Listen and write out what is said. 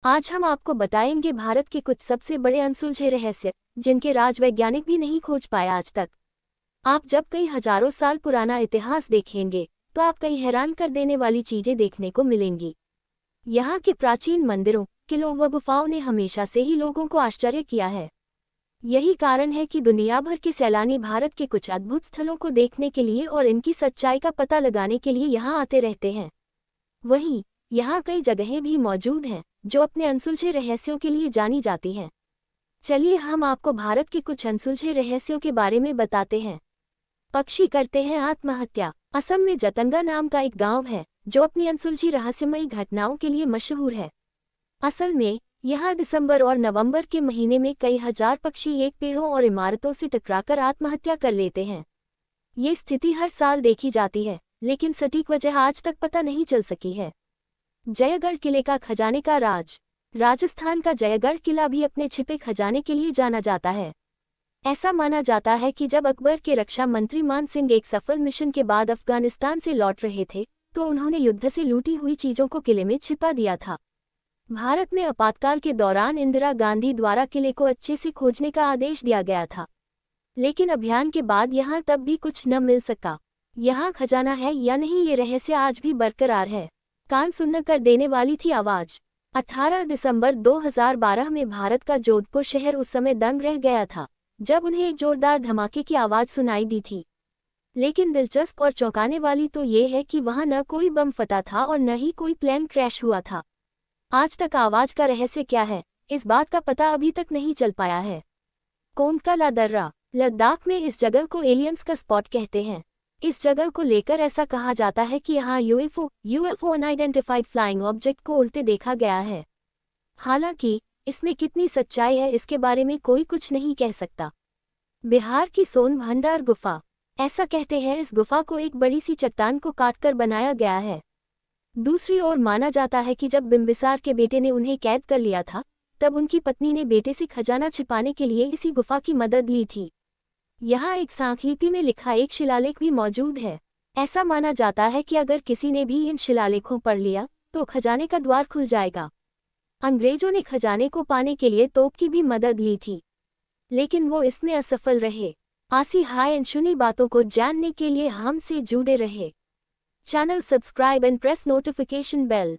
आज हम आपको बताएंगे भारत के कुछ सबसे बड़े अनसुलझे रहस्य, जिनके राज वैज्ञानिक भी नहीं खोज पाए आज तक। आप जब कई हजारों साल पुराना इतिहास देखेंगे तो आप कई हैरान कर देने वाली चीजें देखने को मिलेंगी। यहाँ के प्राचीन मंदिरों, किलों व गुफाओं ने हमेशा से ही लोगों को आश्चर्य किया है। यही कारण है कि दुनिया भर के सैलानी भारत के कुछ अद्भुत स्थलों को देखने के लिए और इनकी सच्चाई का पता लगाने के लिए यहाँ आते रहते हैं। वहीं यहाँ कई जगहें भी मौजूद हैं जो अपने अनसुलझे रहस्यों के लिए जानी जाती हैं। चलिए हम आपको भारत के कुछ अनसुलझे रहस्यों के बारे में बताते हैं। पक्षी करते हैं आत्महत्या। असम में जतंगा नाम का एक गांव है जो अपनी अनसुलझी रहस्यमयी घटनाओं के लिए मशहूर है। असल में यहाँ दिसंबर और नवंबर के महीने में कई हजार पक्षी एक पेड़ों और इमारतों से टकराकर आत्महत्या कर लेते हैं। ये स्थिति हर साल देखी जाती है, लेकिन सटीक वजह आज तक पता नहीं चल सकी है। जयगढ़ किले का खजाने का राज। राजस्थान का जयगढ़ किला भी अपने छिपे खजाने के लिए जाना जाता है। ऐसा माना जाता है कि जब अकबर के रक्षा मंत्री मान सिंह एक सफल मिशन के बाद अफगानिस्तान से लौट रहे थे तो उन्होंने युद्ध से लूटी हुई चीजों को किले में छिपा दिया था। भारत में आपातकाल के दौरान इंदिरा गांधी द्वारा किले को अच्छे से खोजने का आदेश दिया गया था, लेकिन अभियान के बाद यहाँ तब भी कुछ न मिल सका। यहाँ खजाना है या नहीं, ये रहस्य आज भी बरकरार है। कान सुन्न कर देने वाली थी आवाज। 18 दिसंबर 2012 में भारत का जोधपुर शहर उस समय दंग रह गया था जब उन्हें एक जोरदार धमाके की आवाज सुनाई दी थी। लेकिन दिलचस्प और चौंकाने वाली तो ये है कि वहां न कोई बम फटा था और न ही कोई प्लेन क्रैश हुआ था। आज तक आवाज का रहस्य क्या है, इस बात का पता अभी तक नहीं चल पाया है। कोंडका ला दर्रा। लद्दाख में इस जगह को एलियंस का स्पॉट कहते हैं। इस जगह को लेकर ऐसा कहा जाता है कि यहाँ यूएफओ अनआइडेंटिफाइड फ्लाइंग ऑब्जेक्ट को उड़ते देखा गया है। हालांकि इसमें कितनी सच्चाई है इसके बारे में कोई कुछ नहीं कह सकता। बिहार की सोन भंडार गुफा। ऐसा कहते हैं इस गुफा को एक बड़ी सी चट्टान को काटकर बनाया गया है। दूसरी ओर माना जाता है कि जब बिम्बिसार के बेटे ने उन्हें कैद कर लिया था तब उनकी पत्नी ने बेटे से खजाना छिपाने के लिए इसी गुफा की मदद ली थी। यहाँ एक सांखलिपि में लिखा एक शिलालेख भी मौजूद है। ऐसा माना जाता है कि अगर किसी ने भी इन शिलालेखों पढ़ लिया तो खजाने का द्वार खुल जाएगा। अंग्रेजों ने खजाने को पाने के लिए तोप की भी मदद ली थी, लेकिन वो इसमें असफल रहे। आसी हाय अनसुनी बातों को जानने के लिए हमसे जुड़े रहे। Channel subscribe and press notification bell.